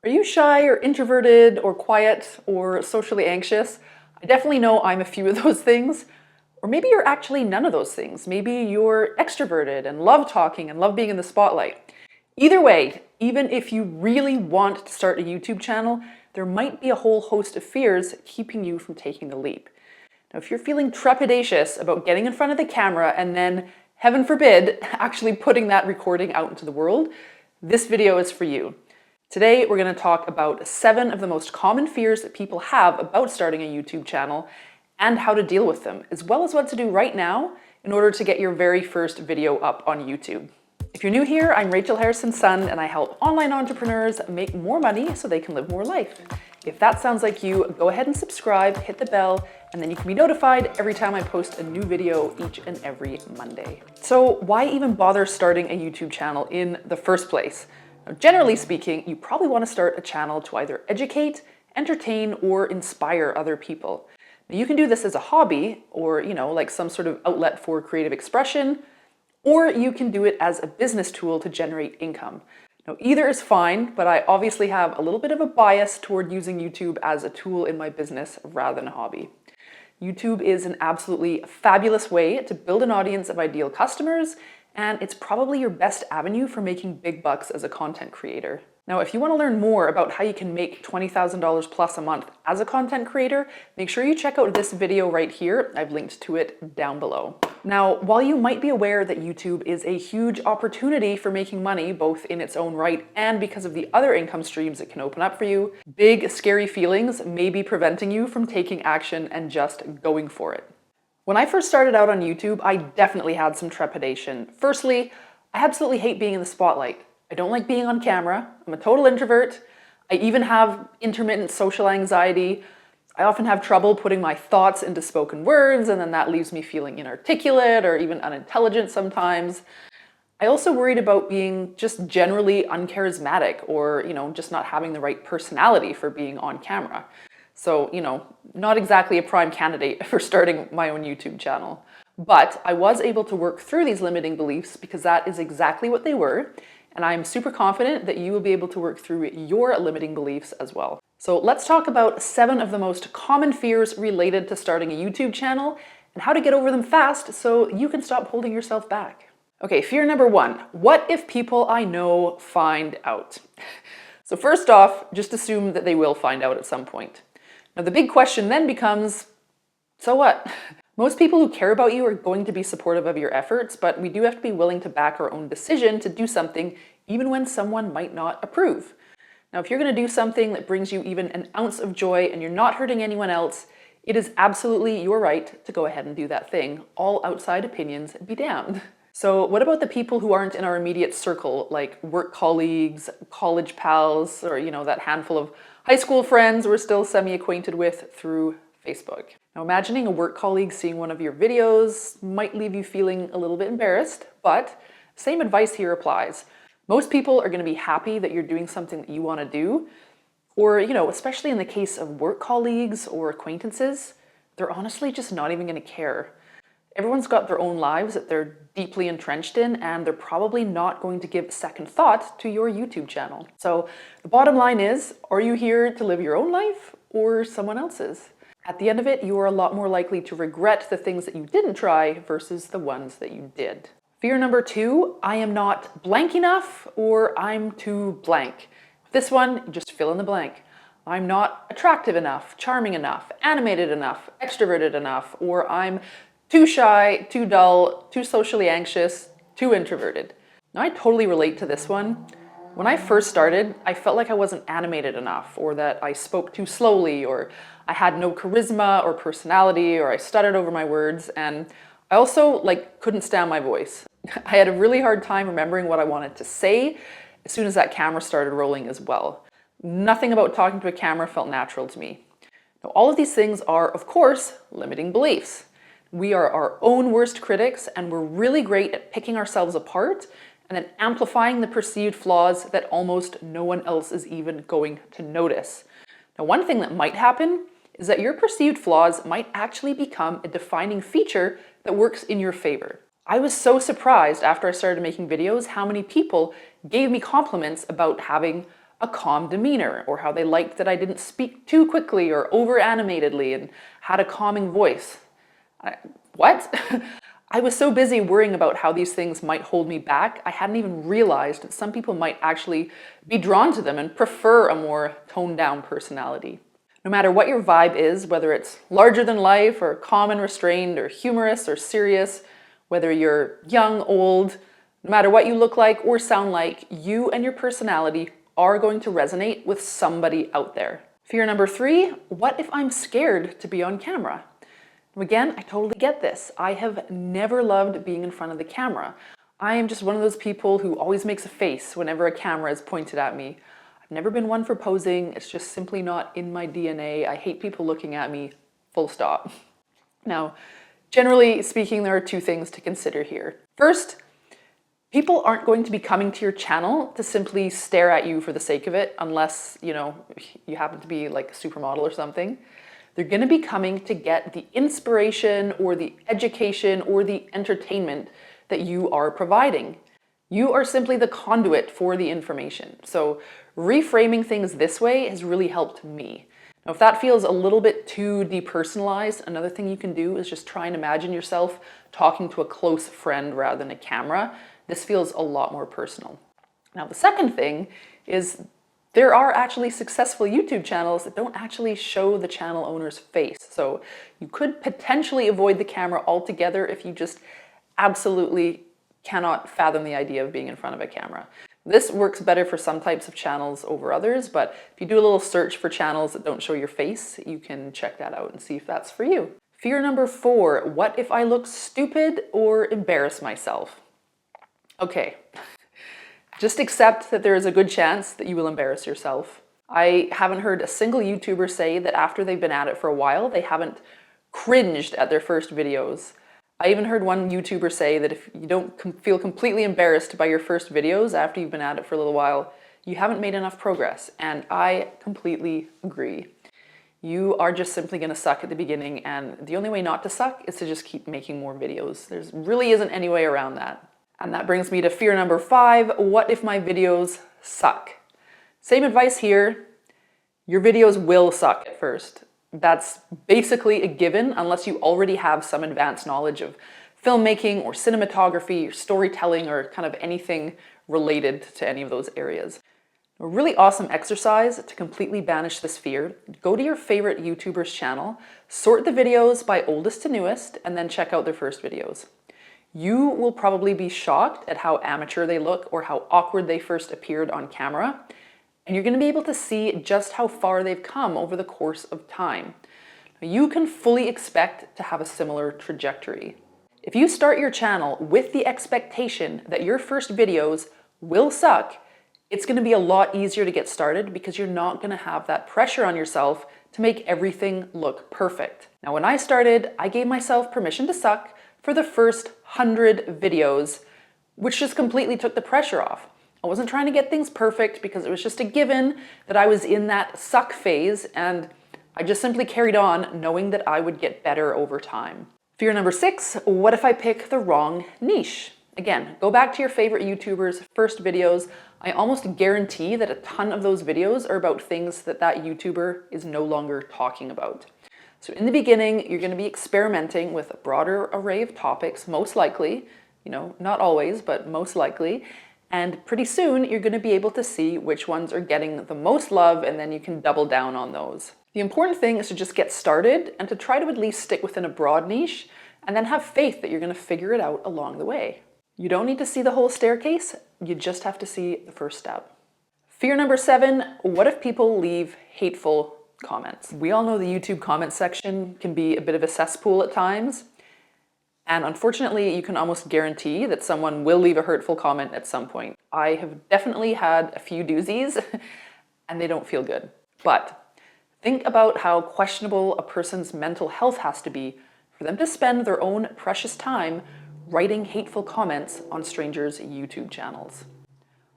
Are you shy or introverted or quiet or socially anxious? I definitely know I'm a few of those things. Or maybe you're actually none of those things. Maybe you're extroverted and love talking and love being in the spotlight. Either way, even if you really want to start a YouTube channel, there might be a whole host of fears keeping you from taking the leap. Now, if you're feeling trepidatious about getting in front of the camera and then, heaven forbid, actually putting that recording out into the world, this video is for you. Today, we're going to talk about 7 of the most common fears that people have about starting a YouTube channel and how to deal with them, as well as what to do right now in order to get your very first video up on YouTube. If you're new here, I'm Rachel Harrison's son, and I help online entrepreneurs make more money so they can live more life. If that sounds like you, go ahead and subscribe, hit the bell, and then you can be notified every time I post a new video each and every Monday. So why even bother starting a YouTube channel in the first place? Now, generally speaking, you probably want to start a channel to either educate, entertain, or inspire other people. Now, you can do this as a hobby or, like some sort of outlet for creative expression, or you can do it as a business tool to generate income. Now, either is fine, but I obviously have a little bit of a bias toward using YouTube as a tool in my business rather than a hobby. YouTube is an absolutely fabulous way to build an audience of ideal customers, and it's probably your best avenue for making big bucks as a content creator. Now, if you want to learn more about how you can make $20,000 plus a month as a content creator, make sure you check out this video right here. I've linked to it down below. Now, while you might be aware that YouTube is a huge opportunity for making money, both in its own right and because of the other income streams it can open up for you, big, scary feelings may be preventing you from taking action and just going for it. When I first started out on YouTube, I definitely had some trepidation. Firstly, I absolutely hate being in the spotlight. I don't like being on camera. I'm a total introvert. I even have intermittent social anxiety. I often have trouble putting my thoughts into spoken words, and then that leaves me feeling inarticulate or even unintelligent sometimes. I also worried about being just generally uncharismatic or, just not having the right personality for being on camera. So, not exactly a prime candidate for starting my own YouTube channel. But I was able to work through these limiting beliefs because that is exactly what they were. And I'm super confident that you will be able to work through your limiting beliefs as well. So let's talk about 7 of the most common fears related to starting a YouTube channel and how to get over them fast so you can stop holding yourself back. Okay, fear number 1, what if people I know find out? So first off, just assume that they will find out at some point. Now the big question then becomes, so what? Most people who care about you are going to be supportive of your efforts, but we do have to be willing to back our own decision to do something even when someone might not approve. Now, if you're going to do something that brings you even an ounce of joy and you're not hurting anyone else, it is absolutely your right to go ahead and do that thing. All outside opinions be damned. So what about the people who aren't in our immediate circle, like work colleagues, college pals, or that handful of high school friends we're still semi-acquainted with through Facebook? Now, imagining a work colleague seeing one of your videos might leave you feeling a little bit embarrassed, but same advice here applies. Most people are going to be happy that you're doing something that you want to do, or, especially in the case of work colleagues or acquaintances, they're honestly just not even going to care. Everyone's got their own lives that they're deeply entrenched in, and they're probably not going to give second thought to your YouTube channel. So the bottom line is, are you here to live your own life or someone else's? At the end of it, you are a lot more likely to regret the things that you didn't try versus the ones that you did. Fear number 2, I am not blank enough or I'm too blank. This one, just fill in the blank. I'm not attractive enough, charming enough, animated enough, extroverted enough, or I'm too shy, too dull, too socially anxious, too introverted. Now, I totally relate to this one. When I first started, I felt like I wasn't animated enough, or that I spoke too slowly, or I had no charisma or personality, or I stuttered over my words, and I also couldn't stand my voice. I had a really hard time remembering what I wanted to say as soon as that camera started rolling as well. Nothing about talking to a camera felt natural to me. Now, all of these things are, of course, limiting beliefs. We are our own worst critics, and we're really great at picking ourselves apart and then amplifying the perceived flaws that almost no one else is even going to notice. Now, one thing that might happen is that your perceived flaws might actually become a defining feature that works in your favor. I was so surprised after I started making videos how many people gave me compliments about having a calm demeanor, or how they liked that I didn't speak too quickly or over animatedly and had a calming voice. What? I was so busy worrying about how these things might hold me back, I hadn't even realized that some people might actually be drawn to them and prefer a more toned down personality. No matter what your vibe is, whether it's larger than life or calm and restrained or humorous or serious, whether you're young, old, no matter what you look like or sound like, you and your personality are going to resonate with somebody out there. Fear number 3, what if I'm scared to be on camera? Again, I totally get this. I have never loved being in front of the camera. I am just one of those people who always makes a face whenever a camera is pointed at me. I've never been one for posing. It's just simply not in my DNA. I hate people looking at me, full stop. Now, generally speaking, there are 2 things to consider here. First, people aren't going to be coming to your channel to simply stare at you for the sake of it, unless, you happen to be like a supermodel or something. They're going to be coming to get the inspiration or the education or the entertainment that you are providing. You are simply the conduit for the information. So reframing things this way has really helped me. Now, if that feels a little bit too depersonalized, another thing you can do is just try and imagine yourself talking to a close friend rather than a camera. This feels a lot more personal. Now, the second thing is there are actually successful YouTube channels that don't actually show the channel owner's face. So you could potentially avoid the camera altogether if you just absolutely cannot fathom the idea of being in front of a camera. This works better for some types of channels over others, but if you do a little search for channels that don't show your face, you can check that out and see if that's for you. Fear number 4, what if I look stupid or embarrass myself? Okay. Just accept that there is a good chance that you will embarrass yourself. I haven't heard a single YouTuber say that after they've been at it for a while, they haven't cringed at their first videos. I even heard one YouTuber say that if you don't feel completely embarrassed by your first videos after you've been at it for a little while, you haven't made enough progress. And I completely agree. You are just simply going to suck at the beginning, and the only way not to suck is to just keep making more videos. There really isn't any way around that. And that brings me to fear number 5, what if my videos suck? Same advice here, your videos will suck at first. That's basically a given unless you already have some advanced knowledge of filmmaking or cinematography or storytelling or kind of anything related to any of those areas. A really awesome exercise to completely banish this fear, go to your favorite YouTuber's channel, sort the videos by oldest to newest, and then check out their first videos. You will probably be shocked at how amateur they look or how awkward they first appeared on camera, and you're going to be able to see just how far they've come over the course of time. You can fully expect to have a similar trajectory. If you start your channel with the expectation that your first videos will suck, it's going to be a lot easier to get started because you're not going to have that pressure on yourself to make everything look perfect. Now, when I started, I gave myself permission to suck for the first 100 videos, which just completely took the pressure off. I wasn't trying to get things perfect because it was just a given that I was in that suck phase, and I just simply carried on knowing that I would get better over time. Fear number 6, what if I pick the wrong niche? Again, go back to your favorite YouTuber's first videos. I almost guarantee that a ton of those videos are about things that that YouTuber is no longer talking about. So in the beginning, you're going to be experimenting with a broader array of topics, most likely, not always, but most likely. And pretty soon, you're going to be able to see which ones are getting the most love, and then you can double down on those. The important thing is to just get started and to try to at least stick within a broad niche, and then have faith that you're going to figure it out along the way. You don't need to see the whole staircase, you just have to see the first step. Fear number 7, what if people leave hateful comments? We all know the YouTube comment section can be a bit of a cesspool at times, and unfortunately you can almost guarantee that someone will leave a hurtful comment at some point. I have definitely had a few doozies and they don't feel good. But think about how questionable a person's mental health has to be for them to spend their own precious time writing hateful comments on strangers' YouTube channels.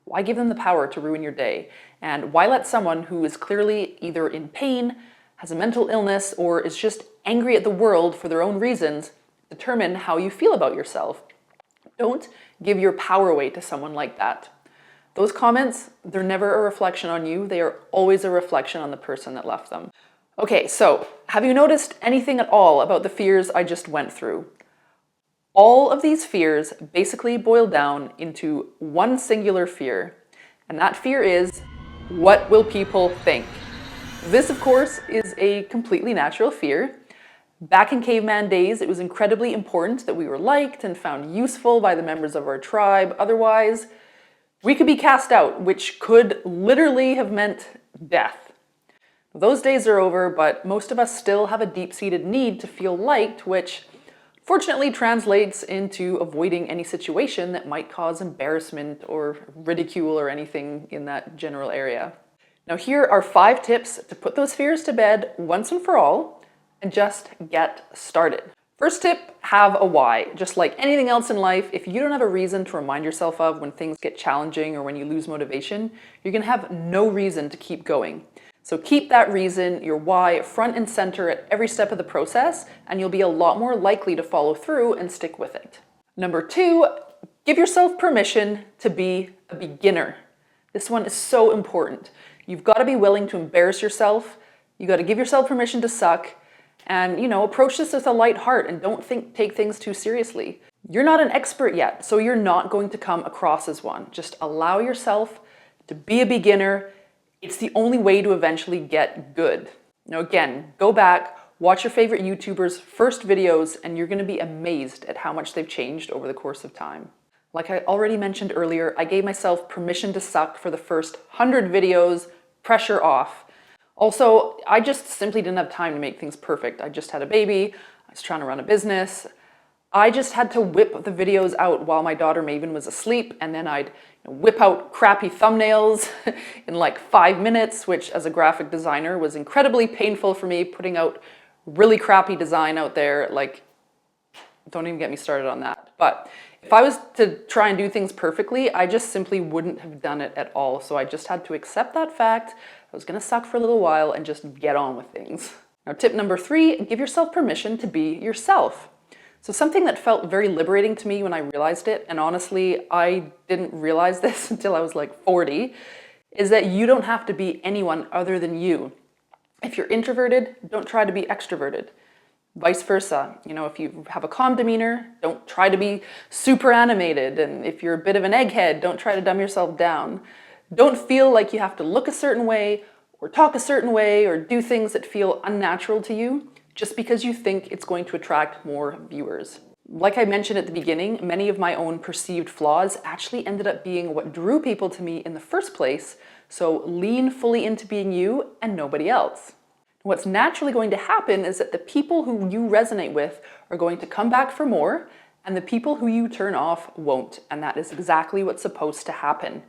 Why give them the power to ruin your day? And why let someone who is clearly either in pain, has a mental illness, or is just angry at the world for their own reasons determine how you feel about yourself? Don't give your power away to someone like that. Those comments, they're never a reflection on you. They are always a reflection on the person that left them. Okay, so have you noticed anything at all about the fears I just went through? All of these fears basically boil down into one singular fear, and that fear is, what will people think? This, of course, is a completely natural fear. Back in caveman days, it was incredibly important that we were liked and found useful by the members of our tribe. Otherwise, we could be cast out, which could literally have meant death. Those days are over, but most of us still have a deep-seated need to feel liked, which fortunately translates into avoiding any situation that might cause embarrassment or ridicule or anything in that general area. Now here are 5 tips to put those fears to bed once and for all and just get started. First tip, have a why. Just like anything else in life, if you don't have a reason to remind yourself of when things get challenging or when you lose motivation, you're gonna have no reason to keep going. So keep that reason, your why, front and center at every step of the process, and you'll be a lot more likely to follow through and stick with it. Number 2, give yourself permission to be a beginner. This one is so important. You've got to be willing to embarrass yourself. You got to give yourself permission to suck. And, approach this with a light heart and don't take things too seriously. You're not an expert yet, so you're not going to come across as one. Just allow yourself to be a beginner. It's the only way to eventually get good. Now again, go back, watch your favorite YouTubers' first videos, and you're gonna be amazed at how much they've changed over the course of time. Like I already mentioned earlier, I gave myself permission to suck for the first 100 videos, pressure off. Also, I just simply didn't have time to make things perfect. I just had a baby, I was trying to run a business. I just had to whip the videos out while my daughter Maven was asleep, and then I'd whip out crappy thumbnails in like 5 minutes, which as a graphic designer was incredibly painful for me, putting out really crappy design out there. Like, don't even get me started on that. But if I was to try and do things perfectly, I just simply wouldn't have done it at all. So I just had to accept that fact. I was gonna suck for a little while and just get on with things. Now, tip number 3, give yourself permission to be yourself. So something that felt very liberating to me when I realized it, and honestly, I didn't realize this until I was like 40, is that you don't have to be anyone other than you. If you're introverted, don't try to be extroverted. Vice versa. If you have a calm demeanor, don't try to be super animated. And if you're a bit of an egghead, don't try to dumb yourself down. Don't feel like you have to look a certain way or talk a certain way or do things that feel unnatural to you just because you think it's going to attract more viewers. Like I mentioned at the beginning, many of my own perceived flaws actually ended up being what drew people to me in the first place, so lean fully into being you and nobody else. What's naturally going to happen is that the people who you resonate with are going to come back for more, and the people who you turn off won't, and that is exactly what's supposed to happen.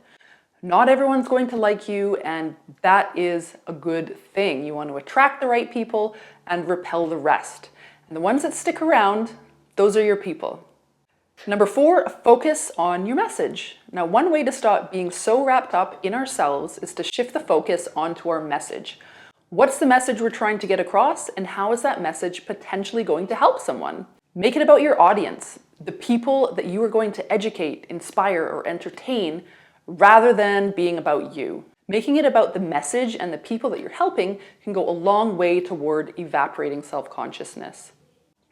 Not everyone's going to like you, and that is a good thing. You want to attract the right people and repel the rest. And the ones that stick around, those are your people. Number 4, focus on your message. Now, one way to stop being so wrapped up in ourselves is to shift the focus onto our message. What's the message we're trying to get across, and how is that message potentially going to help someone? Make it about your audience, the people that you are going to educate, inspire, or entertain, rather than being about you. Making it about the message and the people that you're helping can go a long way toward evaporating self-consciousness.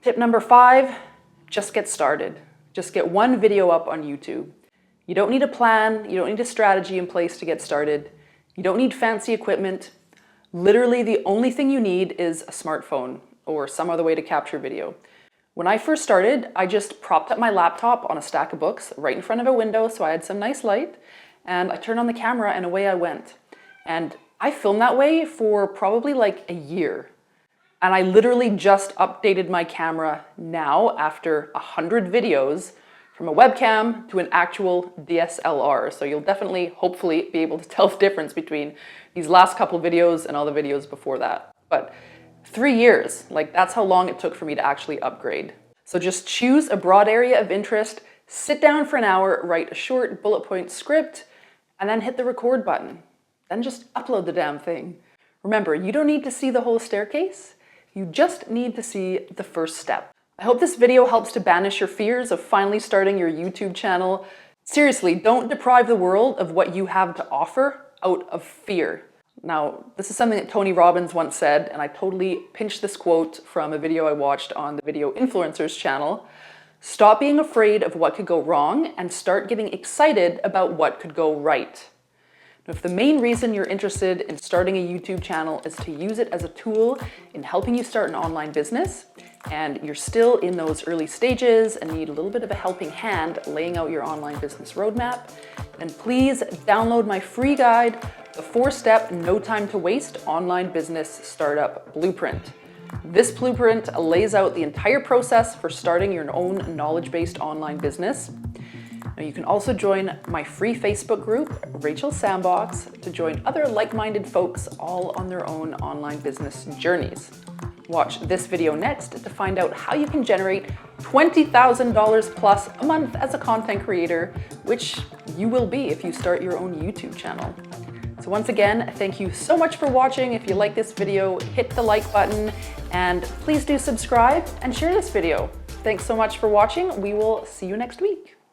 Tip number 5, just get started. Just get one video up on YouTube. You don't need a plan, you don't need a strategy in place to get started. You don't need fancy equipment. Literally, the only thing you need is a smartphone or some other way to capture video. When I first started, I just propped up my laptop on a stack of books right in front of a window so I had some nice light, and I turned on the camera and away I went. And I filmed that way for probably like a year. And I literally just updated my camera now after 100 videos from a webcam to an actual DSLR. So you'll definitely, hopefully, be able to tell the difference between these last couple videos and all the videos before that. But 3 years, that's how long it took for me to actually upgrade. So just choose a broad area of interest, sit down for an hour, write a short bullet point script, and then hit the record button. Then just upload the damn thing. Remember, you don't need to see the whole staircase. You just need to see the first step. I hope this video helps to banish your fears of finally starting your YouTube channel. Seriously, don't deprive the world of what you have to offer out of fear. Now, this is something that Tony Robbins once said, and I totally pinched this quote from a video I watched on the Video Influencers channel. Stop being afraid of what could go wrong and start getting excited about what could go right. If the main reason you're interested in starting a YouTube channel is to use it as a tool in helping you start an online business, and you're still in those early stages and need a little bit of a helping hand laying out your online business roadmap, then please download my free guide, the 4-step, no time to waste online business startup blueprint. This blueprint lays out the entire process for starting your own knowledge-based online business. Now, you can also join my free Facebook group, Rachel Sandbox, to join other like-minded folks all on their own online business journeys. Watch this video next to find out how you can generate $20,000 plus a month as a content creator, which you will be if you start your own YouTube channel. So once again, thank you so much for watching. If you like this video, hit the like button and please do subscribe and share this video. Thanks so much for watching. We will see you next week.